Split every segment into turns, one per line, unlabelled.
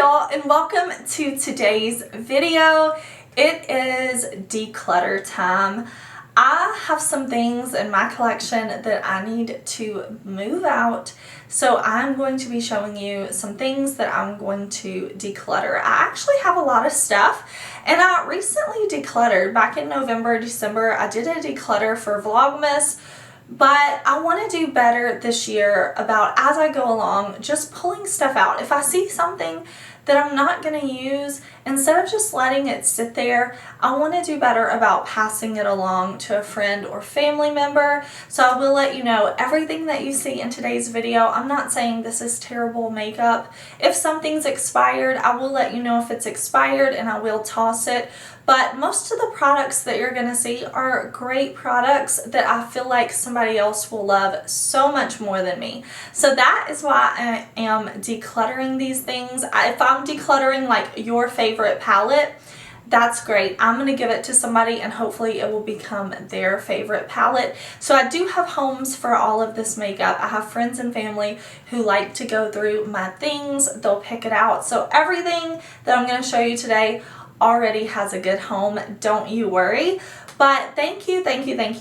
y'all, and welcome to today's video. It is declutter time. I have some things in my collection that I need to move out, so I'm going to be showing you some things that I'm going to declutter. I actually have a lot of stuff, and I recently decluttered back in November, December. I did a declutter for Vlogmas, but I want to do better this year about, as I go along, just pulling stuff out. If I see something that I'm not going to use, instead of just letting it sit there, I want to do better about passing it along to a friend or family member. So I will let you know everything that you see in today's video. I'm not saying this is terrible makeup. If something's expired, I will let you know if it's expired and I will toss it. But most of the products that you're going to see are great products that I feel like somebody else will love so much more than me. So that is why I am decluttering these things. If I'm decluttering like your favorite palette, that's great. I'm going to give it to somebody and hopefully it will become their favorite palette. So I do have homes for all of this makeup. I have friends and family who like to go through my things. They'll pick it out. So everything that I'm going to show you today already has a good home. Don't you worry. But thank you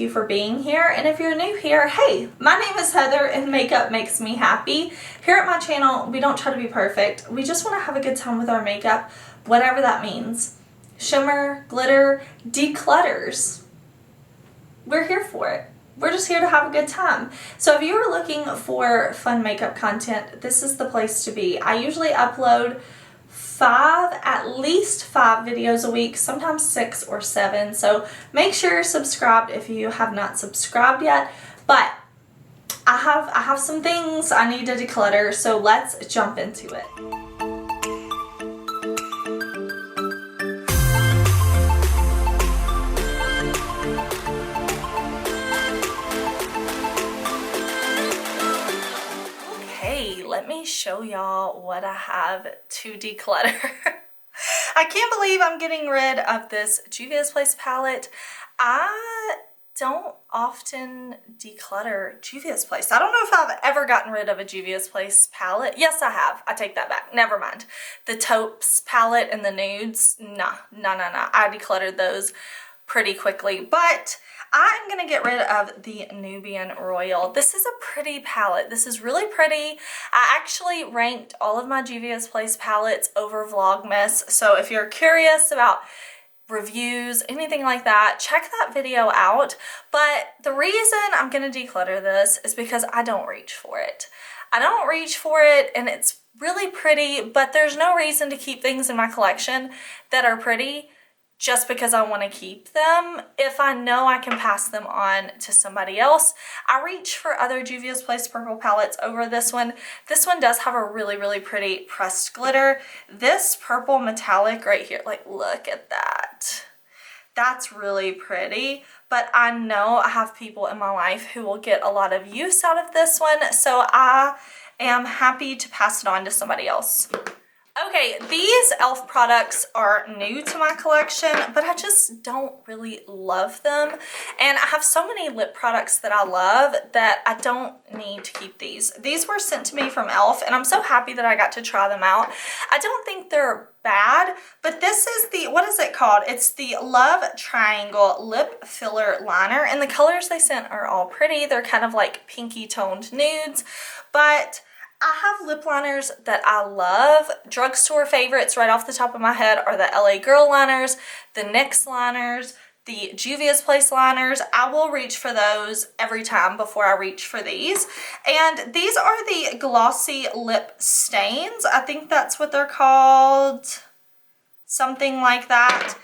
for being here. And if you're new here, hey, my name is Heather and makeup makes me happy. Here at my channel, we don't try to be perfect. We just want to have a good time with our makeup, whatever that means. Shimmer, glitter, declutters. We're here for it. We're just here to have a good time. So if you are looking for fun makeup content, this is the place to be. I usually upload at least five videos a week, sometimes 6 or 7. So make sure you're subscribed if you have not subscribed yet. But I have some things I need to declutter, so let's jump into it. Let me show y'all what I have to declutter. I can't believe I'm getting rid of this Juvia's Place palette. I don't often declutter Juvia's Place. I don't know if I've ever gotten rid of a Juvia's Place palette. Yes, I have. I take that back. Never mind. The taupes palette and the nudes, nah. I decluttered those pretty quickly, but I'm going to get rid of the Nubian Royal. This is a pretty palette. This is really pretty. I actually ranked all of my Juvia's Place palettes over Vlogmas, so if you're curious about reviews, anything like that, check that video out. But the reason I'm going to declutter this is because I don't reach for it. I don't reach for it, and it's really pretty, but there's no reason to keep things in my collection that are pretty just because I want to keep them. If I know I can pass them on to somebody else, I reach for other Juvia's Place purple palettes over this one. This one does have a really pretty pressed glitter. This purple metallic right here, like look at that. That's really pretty, but I know I have people in my life who will get a lot of use out of this one, so I am happy to pass it on to somebody else. Okay, these e.l.f. products are new to my collection, but I just don't really love them. And I have so many lip products that I love that I don't need to keep these. These were sent to me from e.l.f. and I'm so happy that I got to try them out. I don't think they're bad, but this is the, what is it called? It's the Love Triangle Lip Filler Liner, and the colors they sent are all pretty. They're kind of like pinky toned nudes, but I have lip liners that I love. Drugstore favorites right off the top of my head are the LA Girl liners, the NYX liners, the Juvia's Place liners. I will reach for those every time before I reach for these. And these are the glossy lip stains. I think that's what they're called. Something like that.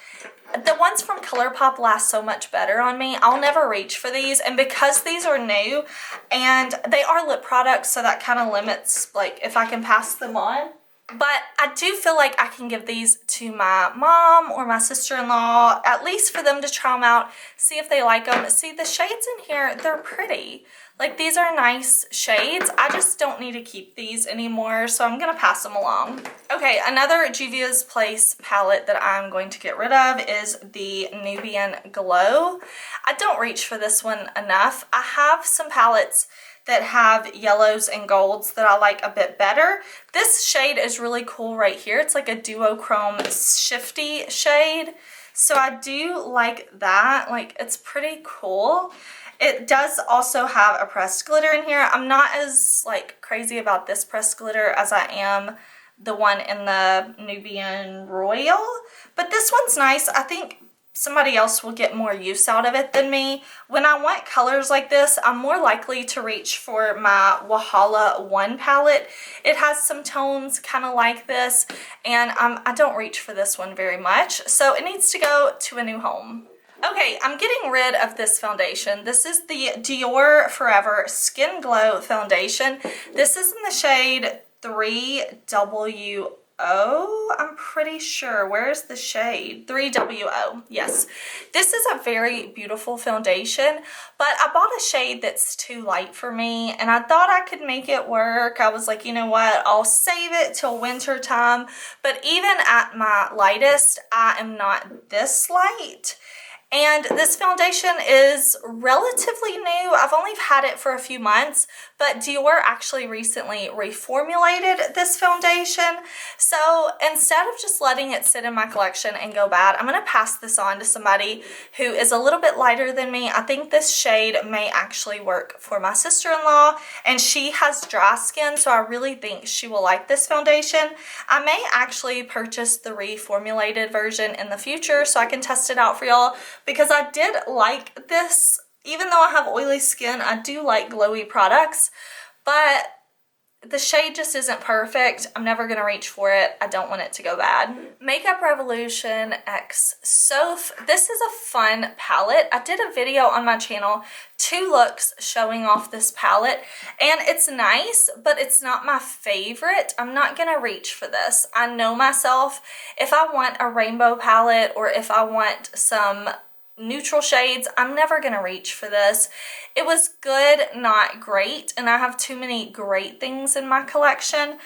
The ones from ColourPop last so much better on me. I'll never reach for these, and because these are new and they are lip products, so that kind of limits like if I can pass them on. But I do feel like I can give these to my mom or my sister-in-law, at least for them to try them out, see if they like them. See, the shades in here, they're pretty. Like, these are nice shades. I just don't need to keep these anymore, so I'm going to pass them along. Okay, another Juvia's Place palette that I'm going to get rid of is the Nubian Glow. I don't reach for this one enough. I have some palettes that have yellows and golds that I like a bit better. This shade is really cool right here. It's like a duochrome shifty shade. So I do like that. Like, it's pretty cool. It does also have a pressed glitter in here. I'm not as like crazy about this pressed glitter as I am the one in the Nubian Royal, but this one's nice. I think somebody else will get more use out of it than me. When I want colors like this, I'm more likely to reach for my Wahala 1 palette. It has some tones kind of like this, and I don't reach for this one very much, so it needs to go to a new home. Okay, I'm getting rid of this foundation. This is the Dior Forever Skin Glow Foundation. This is in the shade 3WO, I'm pretty sure. Where's the shade? 3WO, yes. This is a very beautiful foundation, but I bought a shade that's too light for me, and I thought I could make it work. I was like, you know what, I'll save it till winter time, but even at my lightest, I am not this light. And this foundation is relatively new. I've only had it for a few months, but Dior actually recently reformulated this foundation. So instead of just letting it sit in my collection and go bad, I'm gonna pass this on to somebody who is a little bit lighter than me. I think this shade may actually work for my sister-in-law, and she has dry skin, so I really think she will like this foundation. I may actually purchase the reformulated version in the future so I can test it out for y'all, because I did like this. Even though I have oily skin, I do like glowy products, but the shade just isn't perfect. I'm never gonna reach for it. I don't want it to go bad. Makeup Revolution X Soph. This is a fun palette. I did a video on my channel, 2 looks showing off this palette, and it's nice, but it's not my favorite. I'm not gonna reach for this. I know myself. If I want a rainbow palette or if I want some neutral shades, I'm never gonna reach for this. It was good, not great, and I have too many great things in my collection.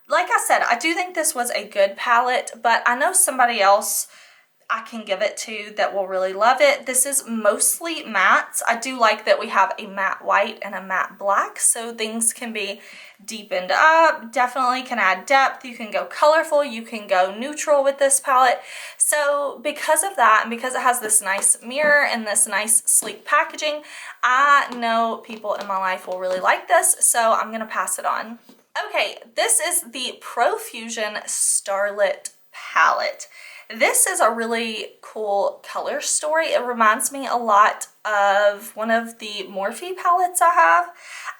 Like I said, I do think this was a good palette, but I know somebody else I can give it to that will really love it. This is mostly mattes. I do like that we have a matte white and a matte black, so things can be deepened up, definitely can add depth. You can go colorful, you can go neutral with this palette. So because of that, and because it has this nice mirror and this nice sleek packaging, I know people in my life will really like this, so I'm gonna pass it on. Okay, this is the Profusion Starlit palette. This is a really cool color story. It reminds me a lot of one of the Morphe palettes I have.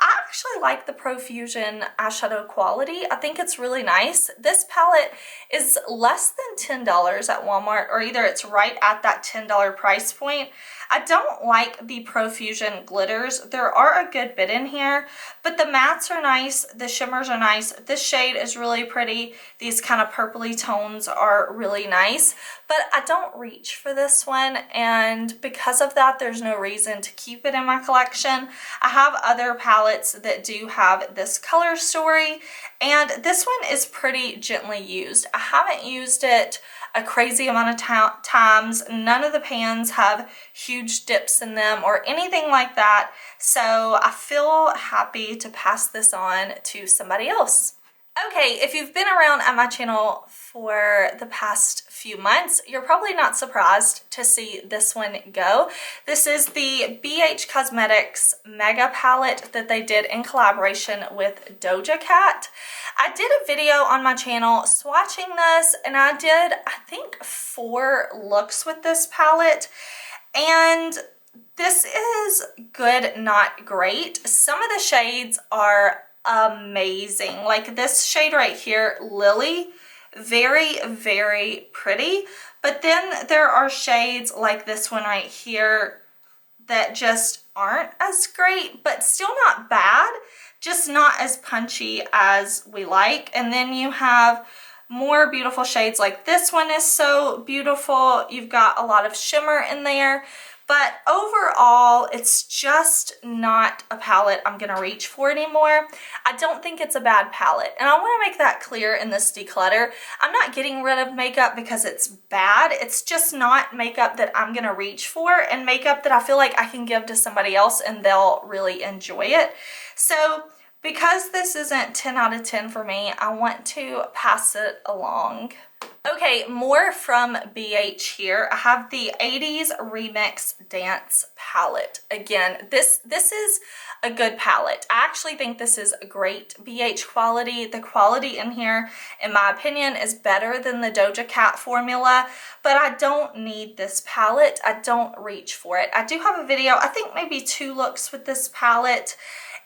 I actually like the Profusion eyeshadow quality. I think it's really nice. This palette is less than $10 at Walmart, or either it's right at that $10 price point. I don't like the Profusion glitters. There are a good bit in here, but the mattes are nice, the shimmers are nice. This shade is really pretty. These kind of purpley tones are really nice, but I don't reach for this one, and because of that, there's no reason to keep it in my collection. I have other palettes that do have this color story, and this one is pretty gently used. I haven't used it a crazy amount of times. None of the pans have huge dips in them or anything like that, so I feel happy to pass this on to somebody else. Okay, if you've been around at my channel for the past few months, you're probably not surprised to see this one go. This is the BH Cosmetics Mega Palette that they did in collaboration with Doja Cat. I did a video on my channel swatching this, and I did, I think, 4 looks with this palette, and this is good, not great. Some of the shades are amazing. Like this shade right here, Lily, very, very pretty. But then there are shades like this one right here that just aren't as great, but still not bad, just not as punchy as we like. And then you have more beautiful shades like this one is so beautiful. You've got a lot of shimmer in there. But overall, it's just not a palette I'm gonna reach for anymore. I don't think it's a bad palette, and I wanna make that clear in this declutter. I'm not getting rid of makeup because it's bad. It's just not makeup that I'm gonna reach for, and makeup that I feel like I can give to somebody else and they'll really enjoy it. So because this isn't 10 out of 10 for me, I want to pass it along. Okay, more from BH here. I have the 80s Remix Dance palette. Again, this is a good palette. I actually think this is a great BH quality. The quality in here, in my opinion, is better than the Doja Cat formula, but I don't need this palette. I don't reach for it. I do have a video, I think maybe 2 looks with this palette.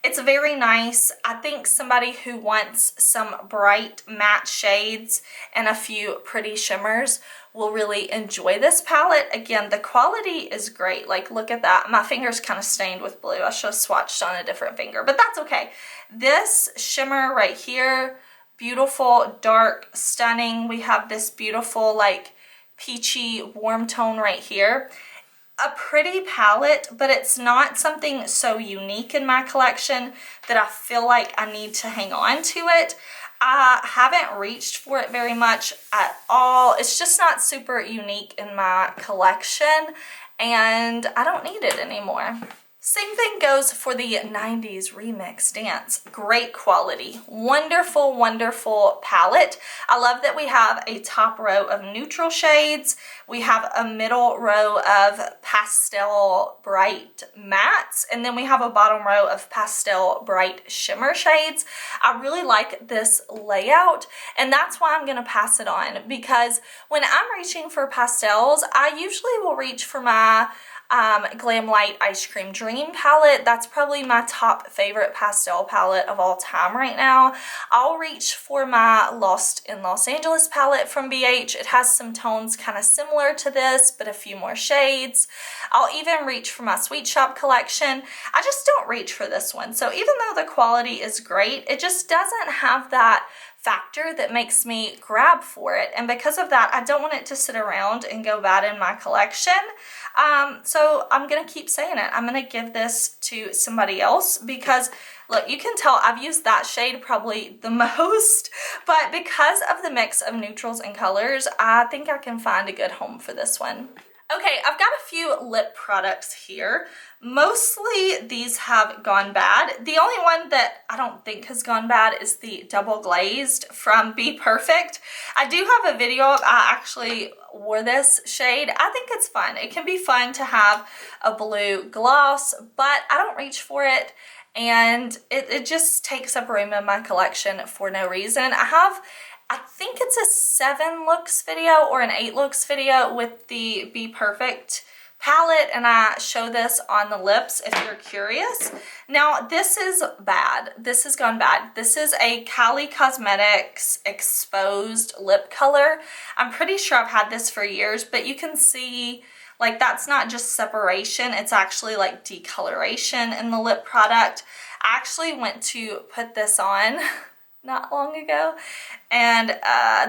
It's very nice. I think somebody who wants some bright matte shades and a few pretty shimmers will really enjoy this palette. Again, the quality is great. Like, look at that. My finger's kind of stained with blue. I should have swatched on a different finger, but that's okay. This shimmer right here, beautiful, dark, stunning. We have this beautiful, like, peachy warm tone right here. A pretty palette, but it's not something so unique in my collection that I feel like I need to hang on to it. I haven't reached for it very much at all. It's just not super unique in my collection, and I don't need it anymore. Same thing goes for the 90s Remix Dance. Great quality. Wonderful, wonderful palette. I love that we have a top row of neutral shades. We have a middle row of pastel bright mattes, and then we have a bottom row of pastel bright shimmer shades. I really like this layout, and that's why I'm gonna pass it on, because when I'm reaching for pastels, I usually will reach for my Glam Light Ice Cream Dream palette. That's probably my top favorite pastel palette of all time right now. I'll reach for my Lost in Los Angeles palette from BH. It has some tones kind of similar to this, but a few more shades. I'll even reach for my Sweet Shop collection. I just don't reach for this one. So even though the quality is great, it just doesn't have that factor that makes me grab for it, and because of that, I don't want it to sit around and go bad in my collection. So I'm gonna keep saying it. I'm gonna give this to somebody else, because look, you can tell I've used that shade probably the most, but because of the mix of neutrals and colors, I think I can find a good home for this one. Okay, I've got a few lip products here. Mostly these have gone bad. The only one that I don't think has gone bad is the Double Glazed from Be Perfect. I do have a video of, I actually wore this shade. I think it's fun. It can be fun to have a blue gloss, but I don't reach for it, and it just takes up room in my collection for no reason. I think it's a 7 looks video or an 8 looks video with the Be Perfect palette, and I show this on the lips if you're curious. Now, this is bad. This has gone bad. This is a Kylie Cosmetics exposed lip color. I'm pretty sure I've had this for years, but you can see, like, that's not just separation, it's actually like decoloration in the lip product. I actually went to put this on not long ago, and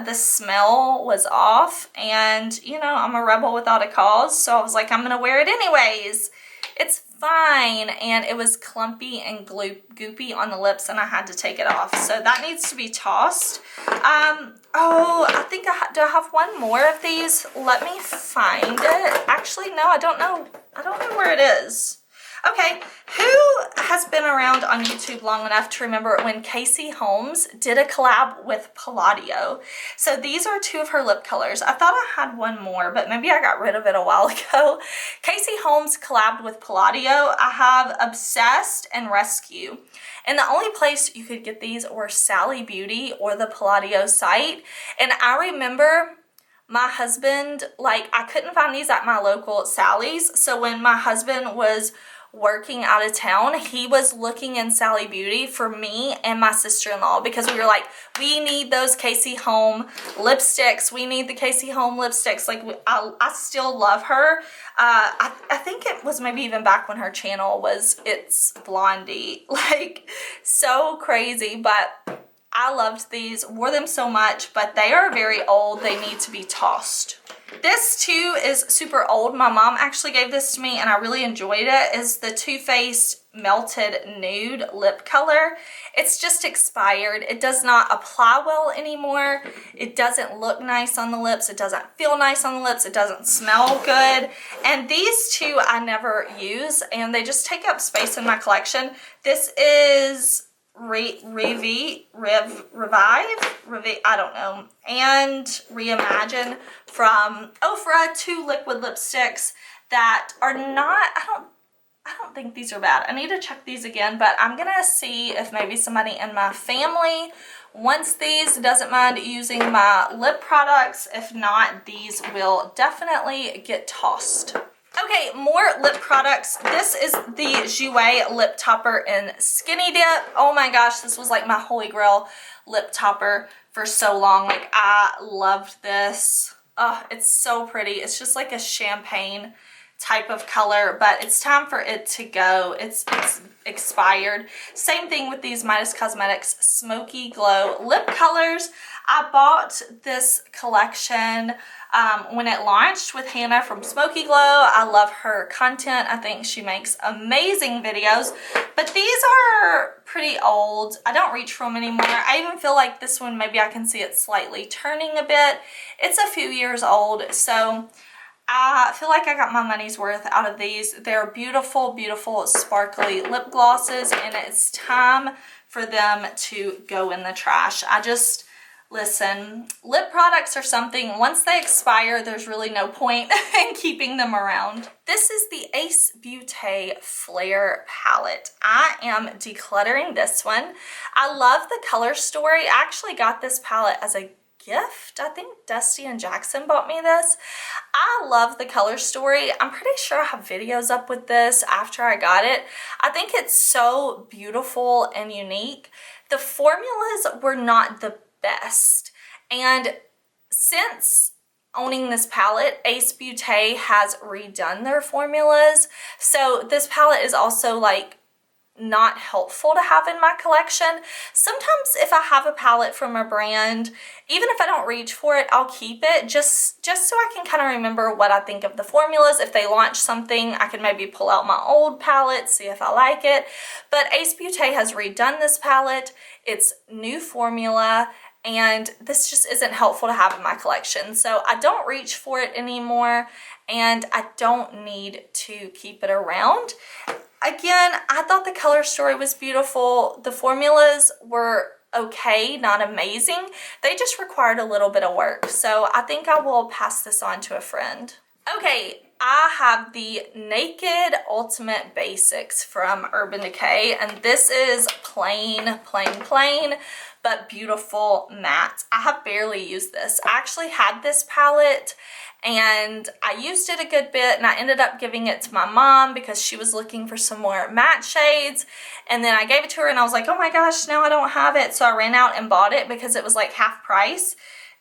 the smell was off, and you know, I'm a rebel without a cause, so I was like, I'm gonna wear it anyways. It's fine, and it was clumpy and goopy on the lips, and I had to take it off, so that needs to be tossed. Oh, I think do I have one more of these? Let me find it. Actually, no, I don't know where it is. Okay, who has been around on YouTube long enough to remember when Casey Holmes did a collab with Palladio? So these are 2 of her lip colors. I thought I had one more, but maybe I got rid of it a while ago. Casey Holmes collabed with Palladio. I have Obsessed and Rescue. And the only place you could get these were Sally Beauty or the Palladio site. And I remember my husband, like, I couldn't find these at my local Sally's. So when my husband was working out of town, he was looking in Sally Beauty for me and my sister-in-law, because we were like, we need those Casey Holmes lipsticks. We need the Casey Holmes lipsticks. Like, I still love her. I think it was maybe even back when her channel was It's Blondie. Like, so crazy, but I loved these, wore them so much, but they are very old. They need to be tossed. This too is super old. My mom actually gave this to me and I really enjoyed it. Is the Too Faced Melted Nude Lip Color. It's just expired. It does not apply well anymore. It doesn't look nice on the lips. It doesn't feel nice on the lips. It doesn't smell good. And these two I never use and they just take up space in my collection. This is Revive, I don't know, and Reimagine from Ofra, 2 liquid lipsticks that are not, I don't think these are bad. I need to check these again, but I'm gonna see if maybe somebody in my family wants these, doesn't mind using my lip products. If not, these will definitely get tossed. Okay, more lip products. This is the Jouer lip topper in Skinny Dip. Oh my gosh, this was like my holy grail lip topper for so long. Like, I loved this. Oh, it's so pretty. It's just like a champagne type of color, but it's time for it to go. It's expired. Same thing with these Midas Cosmetics Smoky Glow lip colors. I bought this collection when it launched with Hannah from Smoky Glow. I love her content. I think she makes amazing videos, but these are pretty old. I don't reach for them anymore. I even feel like this one, maybe I can see it slightly turning a bit. It's a few years old, so I feel like I got my money's worth out of these. They're beautiful, beautiful, sparkly lip glosses, and it's time for them to go in the trash. Listen, lip products are something, once they expire, there's really no point in keeping them around. This is the Ace Beauty Flare palette. I am decluttering this one. I love the color story. I actually got this palette as a gift. I think Dusty and Jackson bought me this. I love the color story. I'm pretty sure I have videos up with this after I got it. I think it's so beautiful and unique. The formulas were not the best, and since owning this palette, Ace Beauty has redone their formulas, so this palette is also like not helpful to have in my collection. Sometimes if I have a palette from a brand, even if I don't reach for it, I'll keep it just so I can kind of remember what I think of the formulas. If they launch something, I can maybe pull out my old palette, see if I like it. But Ace Beauty has redone this palette. It's new formula, and this just isn't helpful to have in my collection. So I don't reach for it anymore, and I don't need to keep it around. Again, I thought the color story was beautiful. The formulas were okay, not amazing. They just required a little bit of work. So I think I will pass this on to a friend. Okay, I have the Naked Ultimate Basics from Urban Decay, and this is plain, but beautiful matte. I have barely used this. I actually had this palette and I used it a good bit, and I ended up giving it to my mom because she was looking for some more matte shades, and then I gave it to her and I was like, oh my gosh, now I don't have it. So I ran out and bought it because it was like half price,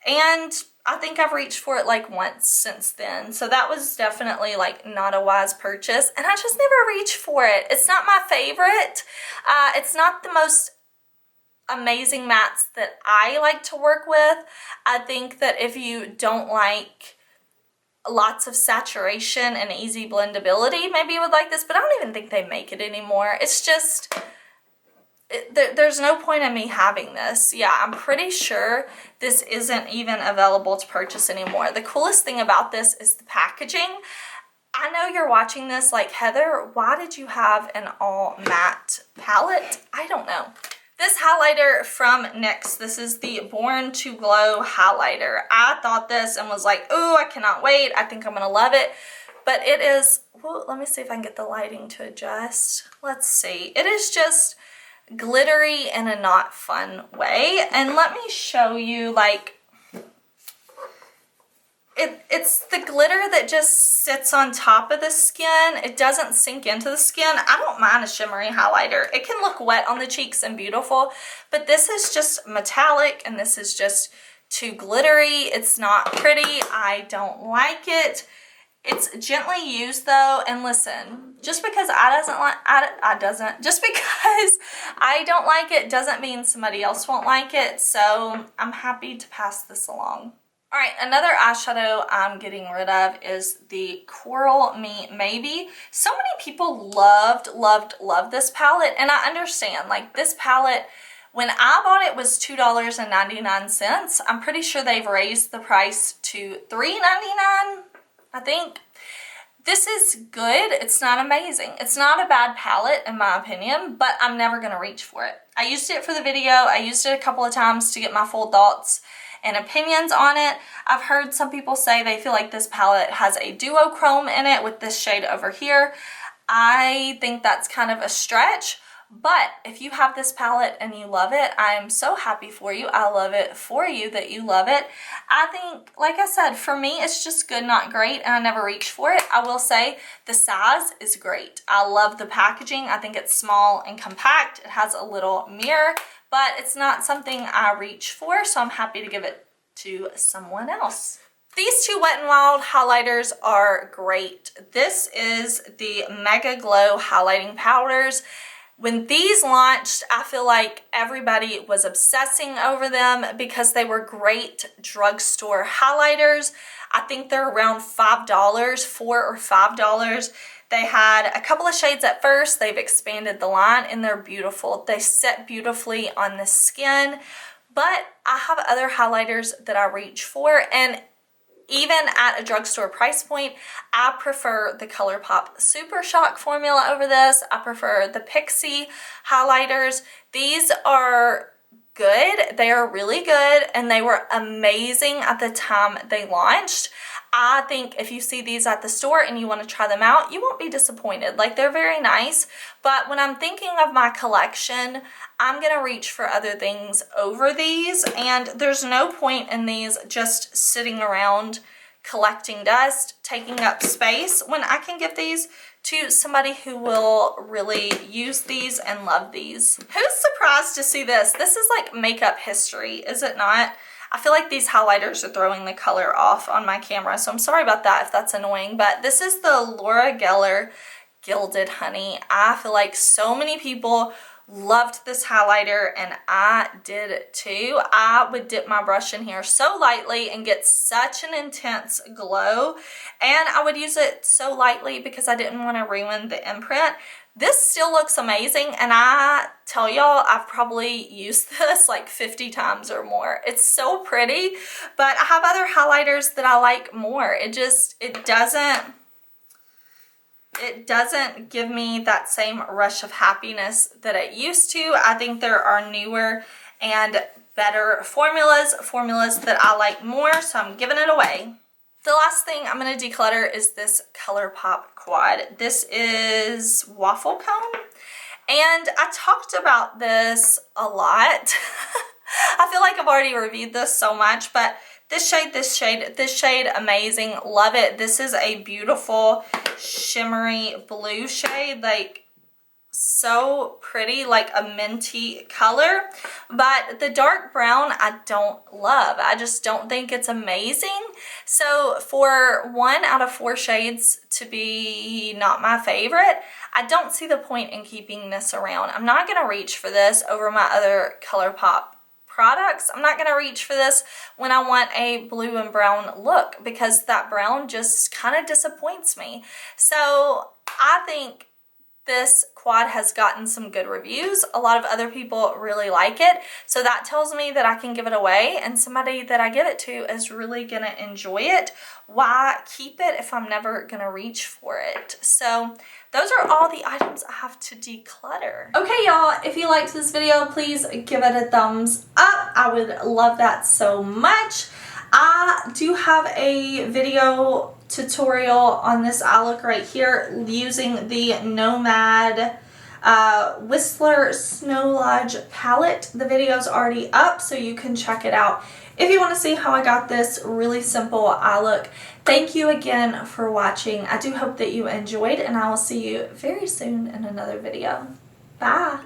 and I think I've reached for it like once since then. So that was definitely like not a wise purchase, and I just never reach for it. It's not my favorite. It's not the most amazing mattes that I like to work with. I think that if you don't like lots of saturation and easy blendability, maybe you would like this, but I don't even think they make it anymore. It's just, there's no point in me having this. Yeah, I'm pretty sure this isn't even available to purchase anymore. The coolest thing about this is the packaging. I know you're watching this like, Heather, why did you have an all matte palette? I don't know. This highlighter from NYX, this is the Born to Glow highlighter. I thought this and was like, oh, I cannot wait. I think I'm gonna love it. But it is, well, let me see if I can get the lighting to adjust. Let's see. It is just glittery in a not fun way. And let me show you, like, it's the glitter that just sits on top of the skin. It doesn't sink into the skin. I don't mind a shimmery highlighter. It can look wet on the cheeks and beautiful, but this is just metallic and this is just too glittery. It's not pretty. I don't like it. It's gently used though, and listen, just because just because I don't like it doesn't mean somebody else won't like it, so I'm happy to pass this along. All right, another eyeshadow I'm getting rid of is the Coral Me Maybe. So many people loved this palette, and I understand. Like, this palette, when I bought it, was $2.99. I'm pretty sure they've raised the price to $3.99, I think. This is good. It's not amazing. It's not a bad palette in my opinion, but I'm never gonna reach for it. I used it for the video. I used it a couple of times to get my full thoughts and opinions on it. I've heard some people say they feel like this palette has a duochrome in it with this shade over here. I think that's kind of a stretch, but if you have this palette and you love it, I'm so happy for you. I love it for you that you love it. I think, like I said, for me, it's just good, not great, and I never reach for it. I will say the size is great. I love the packaging. I think it's small and compact. It has a little mirror, but it's not something I reach for, so I'm happy to give it to someone else. These two Wet n Wild highlighters are great. This is the Mega Glow highlighting powders. When these launched, I feel like everybody was obsessing over them because they were great drugstore highlighters. I think they're around $5, $4 or $5. They had a couple of shades at first. They've expanded the line and they're beautiful. They set beautifully on the skin, but I have other highlighters that I reach for, and even at a drugstore price point, I prefer the ColourPop Super Shock formula over this. I prefer the Pixie highlighters. These are good. They are really good, and they were amazing at the time they launched. I think if you see these at the store and you want to try them out, you won't be disappointed. Like, they're very nice, but when I'm thinking of my collection, I'm going to reach for other things over these, and there's no point in these just sitting around collecting dust, taking up space, when I can give these to somebody who will really use these and love these. Who's surprised to see this? This is like makeup history, is it not? I feel like these highlighters are throwing the color off on my camera, so I'm sorry about that if that's annoying, but this is the Laura Geller Gilded Honey. I feel like so many people loved this highlighter, and I did too. I would dip my brush in here so lightly and get such an intense glow, and I would use it so lightly because I didn't want to ruin the imprint. This still looks amazing, and I tell y'all, I've probably used this like 50 times or more. It's so pretty, but I have other highlighters that I like more. It doesn't give me that same rush of happiness that it used to. I think there are newer and better formulas that I like more, so I'm giving it away. The last thing I'm going to declutter is this ColourPop quad. This is Waffle Cone, and I talked about this a lot. I feel like I've already reviewed this so much, but this shade, amazing. Love it. This is a beautiful shimmery blue shade, like so pretty, like a minty color, but the dark brown I don't love. I just don't think it's amazing. So for 1 out of 4 shades to be not my favorite, I don't see the point in keeping this around. I'm not going to reach for this over my other ColourPop products. I'm not going to reach for this when I want a blue and brown look, because that brown just kind of disappoints me. So I think this quad has gotten some good reviews. A lot of other people really like it. So that tells me that I can give it away, and somebody that I give it to is really going to enjoy it. Why keep it if I'm never going to reach for it? So those are all the items I have to declutter. Okay, y'all, if you liked this video, please give it a thumbs up. I would love that so much. I do have a video tutorial on this eye look right here using the Nomad Whistler Snow Lodge palette. The video's already up, so you can check it out if you want to see how I got this really simple eye look. Thank you again for watching. I do hope that you enjoyed, and I will see you very soon in another video. Bye!